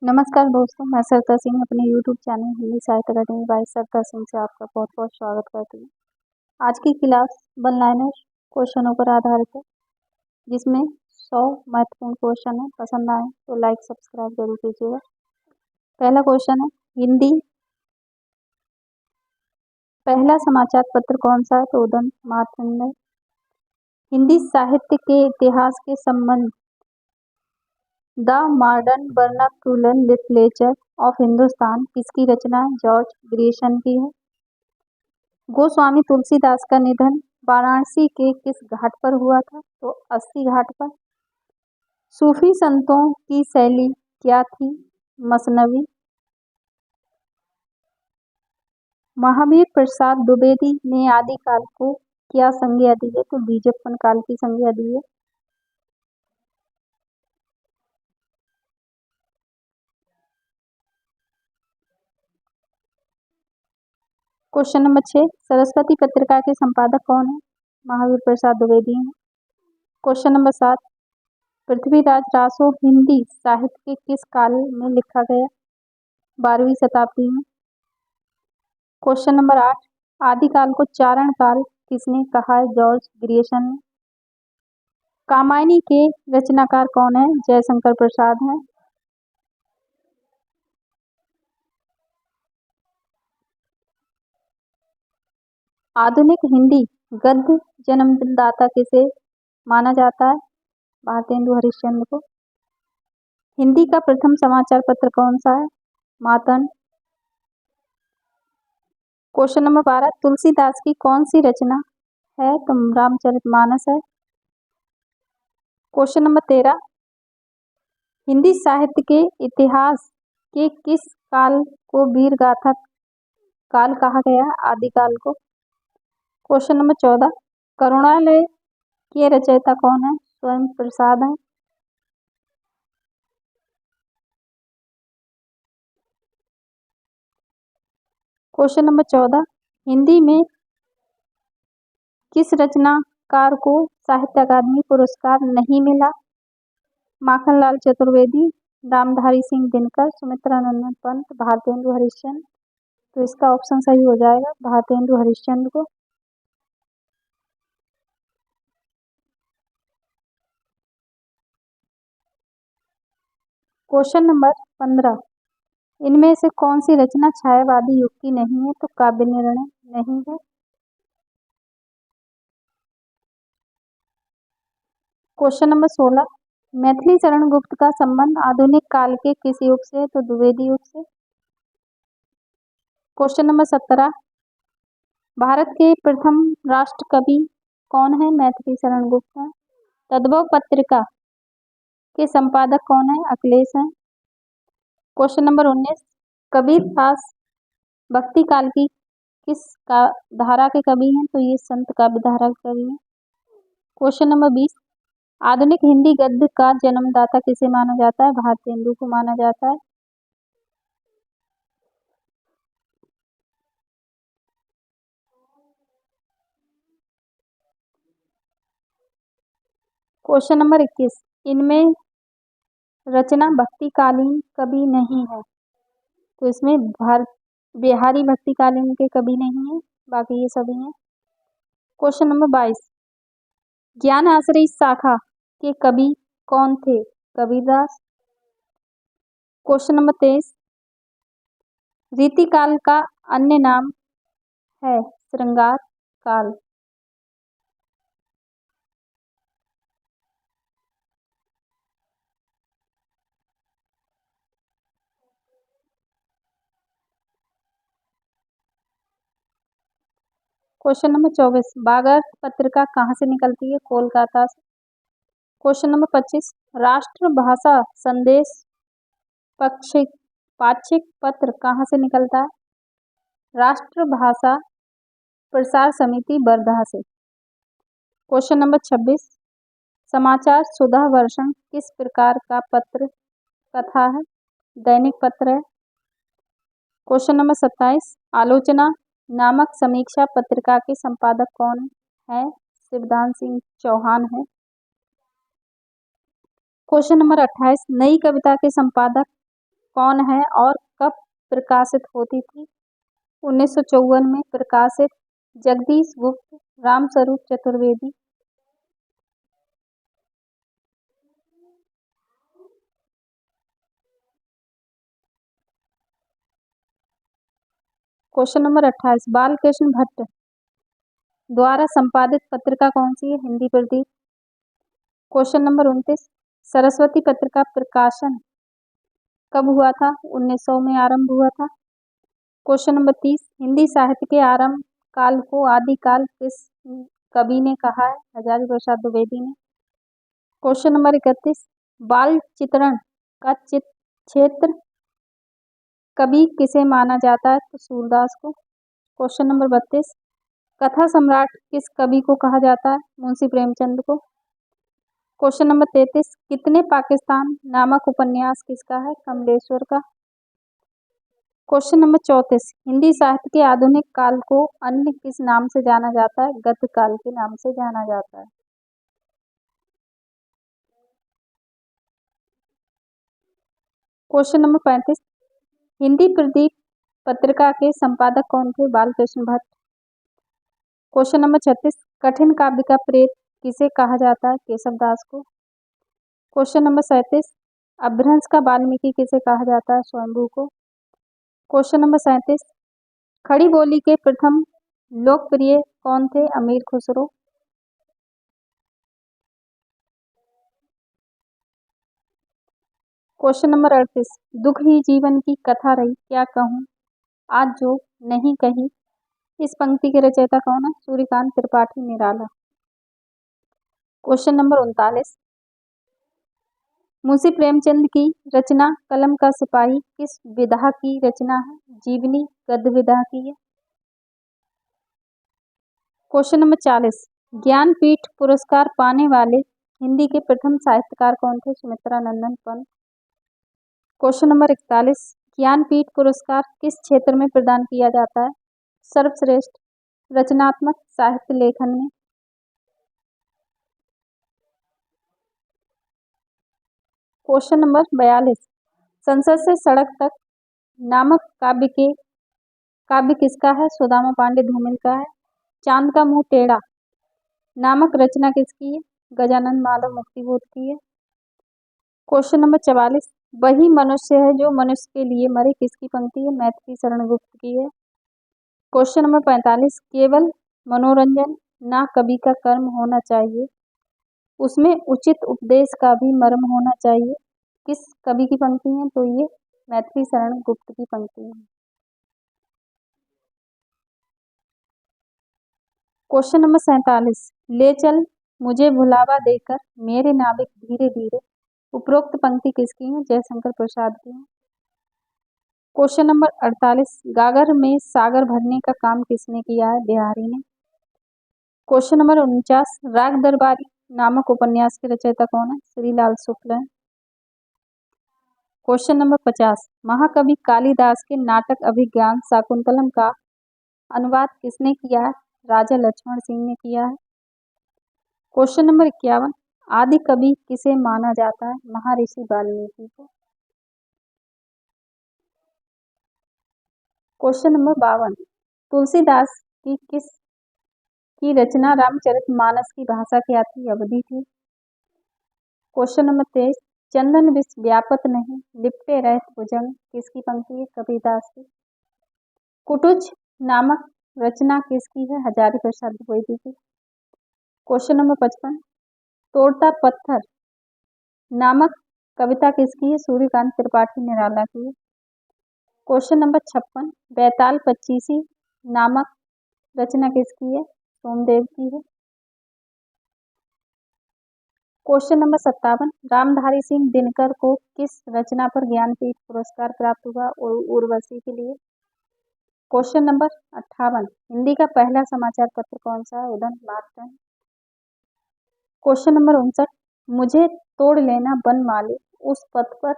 नमस्कार दोस्तों, मैं सरता सिंह अपने यूट्यूब चैनल हिंदी साहित्य अकादमी बाई सरता सिंह से आपका बहुत बहुत स्वागत करती हूँ। आज की क्लास वन लाइनर क्वेश्चनों पर आधारित है, जिसमें 100 महत्वपूर्ण क्वेश्चन है। पसंद आए तो लाइक सब्सक्राइब जरूर कीजिएगा। पहला क्वेश्चन है, हिंदी पहला समाचार पत्र कौन सा है? तो उदंत मातृ। हिंदी साहित्य के इतिहास के संबंध the modern vernacular literature of Hindustan किसकी रचना है? जॉर्ज ग्रियर्सन की है। गोस्वामी तुलसीदास का निधन वाराणसी के किस घाट पर हुआ था? तो अस्सी घाट पर। सूफी संतों की शैली क्या थी? मसनवी। महावीर प्रसाद द्विवेदी ने आदिकाल को क्या संज्ञा दी है? तो बीजप्पन काल की संज्ञा दी है। क्वेश्चन नंबर 6, सरस्वती पत्रिका के संपादक कौन है? महावीर प्रसाद द्विवेदी हैं। क्वेश्चन नंबर 7, पृथ्वीराज रासो हिंदी साहित्य के किस काल में लिखा गया? 12वीं शताब्दी में। क्वेश्चन नंबर 8, आदिकाल को चारण काल किसने कहा है? जॉर्ज ग्रियर्सन ने। कामायनी के रचनाकार कौन है? जयशंकर प्रसाद हैं। आधुनिक हिंदी गद्य जन्मदाता किसे माना जाता है? भारतेंदु हरिश्चंद्र को। हिंदी का प्रथम समाचार पत्र कौन सा है? मातन। क्वेश्चन नंबर 12, तुलसीदास की कौन सी रचना है? तो रामचरितमानस है। क्वेश्चन नंबर 13, हिंदी साहित्य के इतिहास के किस काल को वीर गाथा काल कहा गया है? आदिकाल को। क्वेश्चन नंबर 14, करुणालय के रचयिता कौन है? स्वयं प्रसाद हैं। क्वेश्चन नंबर 14, हिंदी में किस रचनाकार को साहित्य अकादमी पुरस्कार नहीं मिला? माखनलाल चतुर्वेदी, रामधारी सिंह दिनकर, सुमित्रा नंदन पंत, भारतेंदु हरिश्चंद्र। तो इसका ऑप्शन सही हो जाएगा भारतेंदु हरिश्चंद्र को। क्वेश्चन नंबर 15, इनमें से कौन सी रचना छायावादी युग की नहीं है? तो काव्य निर्णय नहीं है। क्वेश्चन नंबर 16, मैथिली शरण गुप्त का संबंध आधुनिक काल के किस युग से है? तो द्विवेदी युग से। क्वेश्चन नंबर 17, भारत के प्रथम राष्ट्र कवि कौन है? मैथिली शरण गुप्त हैं। तद्भव पत्रिका के संपादक कौन है? अखिलेश हैं। क्वेश्चन नंबर 19, कबीर दास भक्ति काल की किस का धारा के कवि हैं? तो ये संत काव्य धारा के कवि हैं। क्वेश्चन नंबर 20, आधुनिक हिंदी गद्य का जन्मदाता किसे माना जाता है? भारतेंदु को माना जाता है। क्वेश्चन नंबर 21, इनमें रचना भक्तिकालीन कवि नहीं है। तो इसमें बिहारी भक्तिकालीन के कवि नहीं है, बाकी ये सभी हैं। क्वेश्चन नंबर 22, ज्ञान आश्रय शाखा के कवि कौन थे? कबीरदास। क्वेश्चन नंबर 23, रीतिकाल का अन्य नाम है? श्रृंगार काल। क्वेश्चन नंबर 24, बागर पत्रिका कहाँ से निकलती है? कोलकाता से। क्वेश्चन नंबर 25, राष्ट्रभाषा संदेश पाक्षिक पत्र कहाँ से निकलता है? राष्ट्रभाषा प्रसार समिति वर्धा से। क्वेश्चन नंबर 26, समाचार सुधा वर्षण किस प्रकार का पत्र कथा है? दैनिक पत्र है। क्वेश्चन नंबर 27, आलोचना नामक समीक्षा पत्रिका के संपादक कौन है? शिवदान सिंह चौहान है। क्वेश्चन नंबर 28, नई कविता के संपादक कौन है और कब प्रकाशित होती थी? 1954 में प्रकाशित। जगदीश गुप्त, रामस्वरूप चतुर्वेदी। क्वेश्चन नंबर 28, बालकृष्ण भट्ट द्वारा संपादित पत्रिका कौन सी है? हिंदी प्रदीप। क्वेश्चन नंबर 29, सरस्वती पत्रिका प्रकाशन कब हुआ था? 1900 में आरंभ हुआ था। क्वेश्चन नंबर 30, हिंदी साहित्य के आरंभ काल को आदिकाल किस कवि ने कहा है? हजारी प्रसाद द्विवेदी ने। क्वेश्चन नंबर 31, बाल चित्रण का क्षेत्र कवि किसे माना जाता है? तो सूरदास को। क्वेश्चन नंबर 32, कथा सम्राट किस कवि को कहा जाता है? मुंशी प्रेमचंद को। क्वेश्चन नंबर 33, कितने पाकिस्तान नामक उपन्यास किसका है? कमलेश्वर का। क्वेश्चन नंबर 34, हिंदी साहित्य के आधुनिक काल को अन्य किस नाम से जाना जाता है? गद्य काल के नाम से जाना जाता है। क्वेश्चन नंबर 35, हिंदी प्रदीप पत्रिका के संपादक कौन थे? बालकृष्ण भट्ट। क्वेश्चन नंबर 36, कठिन काव्य का प्रेत किसे कहा जाता है? केशव दास को। क्वेश्चन नंबर 37, अपभ्रंश का वाल्मीकि किसे कहा जाता है? स्वयंभू को। क्वेश्चन नंबर 37, खड़ी बोली के प्रथम लोकप्रिय कौन थे? अमीर खुसरो। क्वेश्चन नंबर 38, दुख ही जीवन की कथा रही क्या कहूँ आज जो नहीं कही, इस पंक्ति के रचयिता कौन है? सूर्यकांत त्रिपाठी निराला। क्वेश्चन नंबर 39, मुंशी प्रेमचंद की रचना कलम का सिपाही किस विधा की रचना है? जीवनी गद्य विधा की है। क्वेश्चन नंबर 40, ज्ञानपीठ पुरस्कार पाने वाले हिंदी के प्रथम साहित्यकार कौन थे? सुमित्रा नंदन पंत। क्वेश्चन नंबर 41, ज्ञानपीठ पुरस्कार किस क्षेत्र में प्रदान किया जाता है? सर्वश्रेष्ठ रचनात्मक साहित्य लेखन में। क्वेश्चन नंबर 42, संसद से सड़क तक नामक काव्य किसका है? सुदामा पांडे धूमिल का है। चांद का मुंह टेढ़ा नामक रचना किसकी है? गजानन माधव मुक्तिबोध की है। क्वेश्चन नंबर 44, वही मनुष्य है जो मनुष्य के लिए मरे किसकी पंक्ति है? मैथिली शरण गुप्त की है। क्वेश्चन नंबर 45, केवल मनोरंजन ना कवि का कर्म होना चाहिए, उसमें उचित उपदेश का भी मर्म होना चाहिए, किस कवि की पंक्ति है? तो ये मैथिली शरण गुप्त की पंक्ति है। क्वेश्चन नंबर 47, ले चल मुझे भुलावा देकर मेरे नाविक धीरे धीरे, उपरोक्त पंक्ति किसकी है? जयशंकर प्रसाद की है। क्वेश्चन नंबर 48, गागर में सागर भरने का काम किसने किया है? बिहारी ने। क्वेश्चन नंबर 49, राग दरबारी नामक उपन्यास के रचयिता कौन है? श्रीलाल शुक्ल है। क्वेश्चन नंबर 50, महाकवि कालिदास के नाटक अभिज्ञान शाकुंतलम का अनुवाद किसने किया है? राजा लक्ष्मण सिंह ने किया है। क्वेश्चन नंबर 51, आदि कवि किसे माना जाता है? महर्षि वाल्मीकि को। क्वेश्चन नंबर 52, तुलसीदास की रचना रामचरितमानस की भाषा क्या थी? अवधी थी। क्वेश्चन नंबर 23, चंदन विष व्यापत नहीं लिपटे रहत भुजंग किसकी पंक्ति है? कबीरदास की। कुटुच नामक रचना किसकी है? हजारी प्रसाद द्विवेदी की। क्वेश्चन नंबर 55, तोड़ता पत्थर नामक कविता किसकी है? सूर्यकांत त्रिपाठी निराला की है। क्वेश्चन नंबर 56, बैताल पच्चीसी नामक रचना किसकी है? सोमदेव की है। क्वेश्चन नंबर 57, रामधारी सिंह दिनकर को किस रचना पर ज्ञानपीठ पुरस्कार प्राप्त हुआ? उर्वशी के लिए। क्वेश्चन नंबर 58, हिंदी का पहला समाचार पत्र कौन सा है? उदंत मार्तंड। क्वेश्चन नंबर 59, मुझे तोड़ लेना वन माले उस पथ पर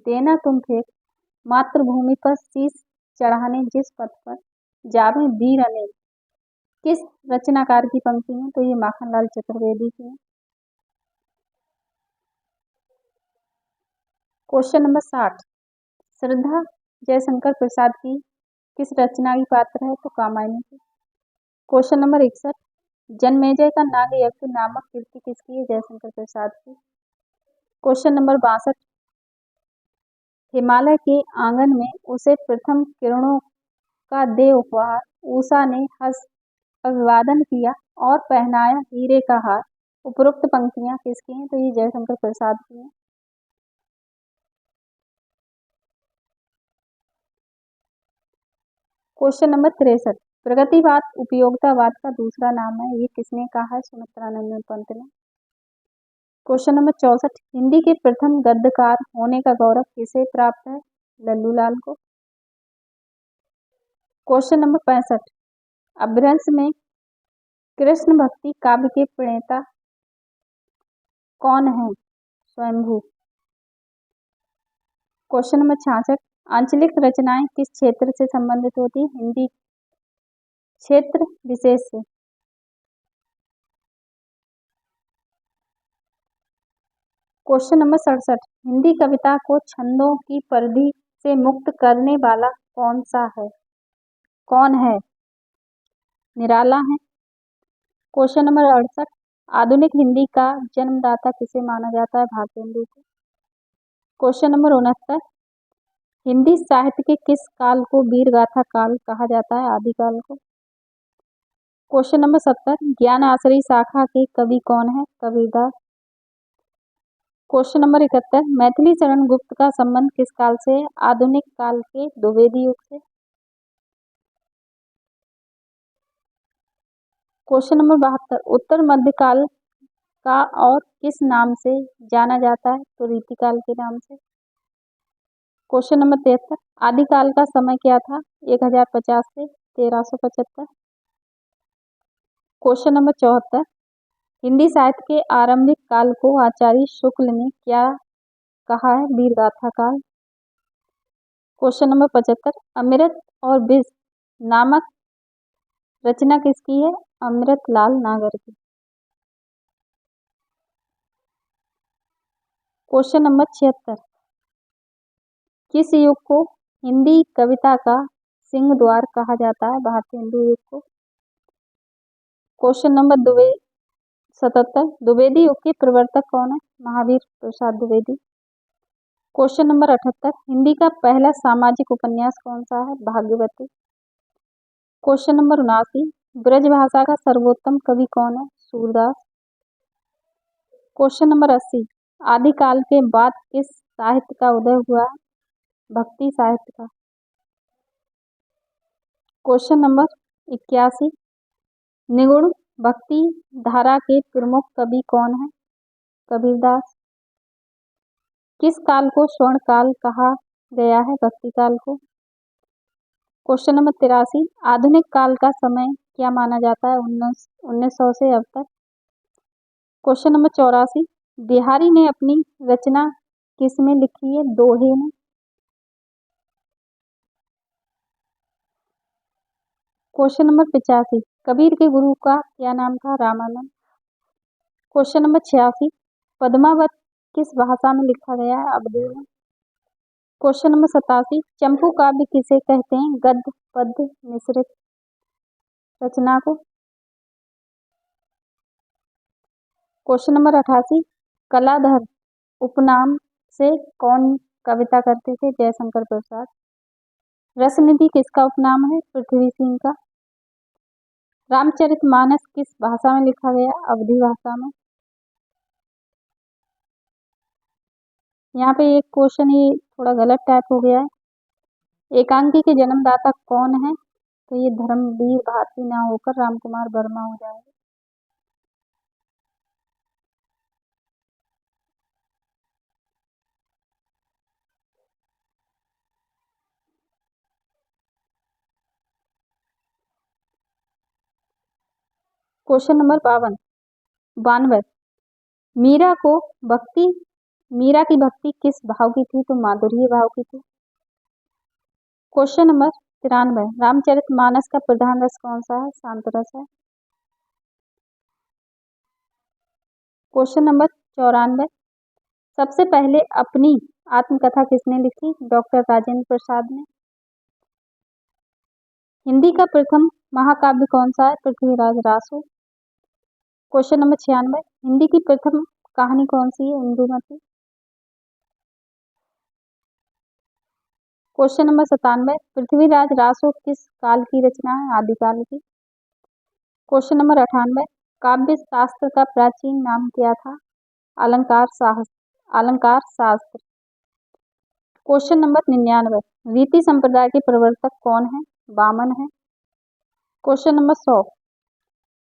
देना तुम फेंक, मातृभूमि पर शीश चढ़ाने जिस पथ पर जावे वीर अनेक, किस रचनाकार की पंक्ति है? तो ये माखनलाल चतुर्वेदी की है। क्वेश्चन नंबर 60, श्रद्धा जयशंकर प्रसाद की किस रचना की पात्र है? तो कामायनी की। क्वेश्चन नंबर 61, जनमेजय का नाग यज्ञ नामक कृति किसकी है? जयशंकर प्रसाद की। क्वेश्चन नंबर 62, हिमालय के आंगन में उसे प्रथम किरणों का दे उपहार, उषा ने हंस अभिवादन किया और पहनाया हीरे का हार। उपरोक्त पंक्तियां किसकी हैं? तो ये जयशंकर प्रसाद की हैं। क्वेश्चन नंबर 63, प्रगतिवाद उपयोगितावाद का दूसरा नाम है, ये किसने कहा है? सुमित्रानंदन पंत ने। क्वेश्चन नंबर 64, हिंदी के प्रथम गद्यकार होने का गौरव किसे प्राप्त है? लल्लू लाल को। क्वेश्चन नंबर 65, अपभ्रंश में कृष्ण भक्ति काव्य के प्रणेता कौन है? स्वयंभू। क्वेश्चन नंबर 66, आंचलिक रचनाएं किस क्षेत्र से संबंधित होती है? हिंदी क्षेत्र विशेष से। क्वेश्चन नंबर 67, हिंदी कविता को छंदों की परिधि से मुक्त करने वाला कौन है? निराला है। क्वेश्चन नंबर 68, आधुनिक हिंदी का जन्मदाता किसे माना जाता है? भारतेंदु को। क्वेश्चन नंबर 69, हिंदी साहित्य के किस काल को वीरगाथा काल कहा जाता है? आदिकाल को। क्वेश्चन नंबर 70, ज्ञान आश्रयी शाखा के कवि कौन है? कबीरदास। क्वेश्चन नंबर 71, मैथिली शरण गुप्त का संबंध किस काल से है? आधुनिक काल के द्विवेदी युग से। क्वेश्चन नंबर 72, उत्तर मध्यकाल का और किस नाम से जाना जाता है? तो रीतिकाल के नाम से। क्वेश्चन नंबर 73, आदिकाल का समय क्या था? 1050 से 1375। क्वेश्चन नंबर 74, हिंदी साहित्य के आरंभिक काल को आचार्य शुक्ल ने क्या कहा है? वीरगाथा काल। क्वेश्चन नंबर 75, अमृत और विष नामक रचना किसकी है? अमृतलाल नागर की। क्वेश्चन नंबर 76, किस युग को हिंदी कविता का सिंह द्वार कहा जाता है? भारतेंदु युग को। क्वेश्चन नंबर 77, द्विवेदी युग के प्रवर्तक कौन है? महावीर प्रसाद द्विवेदी। क्वेश्चन नंबर 78, हिंदी का पहला सामाजिक उपन्यास कौन सा है? भाग्यवती। क्वेश्चन नंबर 79, ब्रज भाषा का सर्वोत्तम कवि कौन है? सूरदास। क्वेश्चन नंबर 80, आदिकाल के बाद किस साहित्य का उदय हुआ है? भक्ति साहित्य का। क्वेश्चन नंबर 81, निगुण भक्ति धारा के प्रमुख कवि कौन है? कबीरदास। किस काल को स्वर्ण काल कहा गया है? भक्ति काल को। क्वेश्चन नंबर 83, आधुनिक काल का समय क्या माना जाता है? 1900 से अब तक। क्वेश्चन नंबर 84, बिहारी ने अपनी रचना किस में लिखी है? दोहे में। क्वेश्चन नंबर 85, कबीर के गुरु का क्या नाम था? रामानंद। क्वेश्चन नंबर 86, पद्मावत किस भाषा में लिखा गया है? अवधी में। क्वेश्चन नंबर 87, चंपू काव्य किसे कहते हैं? गद्य पद्य मिश्रित रचना को। क्वेश्चन नंबर 88, कलाधर उपनाम से कौन कविता करते थे? जयशंकर प्रसाद। रसनिधि किसका उपनाम है? पृथ्वी सिंह का। रामचरितमानस किस भाषा में लिखा गया? अवधी भाषा में। यहाँ पे एक क्वेश्चन ये थोड़ा गलत टाइप हो गया है। एकांकी के जन्मदाता कौन है? तो ये धर्मवीर भारती ना होकर रामकुमार वर्मा हो जाएगा। क्वेश्चन नंबर 92, मीरा की भक्ति किस भाव की थी? तो माधुर्य भाव की थी। क्वेश्चन नंबर 93, रामचरितमानस का प्रधान रस कौन सा है? शांत रस है। क्वेश्चन नंबर 94, सबसे पहले अपनी आत्मकथा किसने लिखी? डॉक्टर राजेंद्र प्रसाद ने। हिंदी का प्रथम महाकाव्य कौन सा है? पृथ्वीराज रासो। क्वेश्चन नंबर 96, हिंदी की प्रथम कहानी कौन सी है? इंदुमती। क्वेश्चन नंबर 97, पृथ्वीराज रासो किस काल की रचना है? आदिकाल की। क्वेश्चन नंबर 98, काव्य शास्त्र का प्राचीन नाम क्या था? अलंकार शास्त्र। क्वेश्चन नंबर 99, रीति संप्रदाय के प्रवर्तक कौन है? वामन है। क्वेश्चन नंबर 100,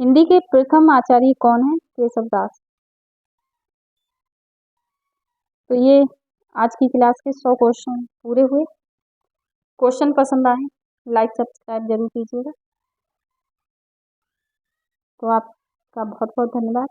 हिंदी के प्रथम आचार्य कौन है? केशवदास। तो ये आज की क्लास के 100 क्वेश्चन पूरे हुए। क्वेश्चन पसंद आए लाइक सब्सक्राइब जरूर कीजिएगा। तो आपका बहुत बहुत धन्यवाद।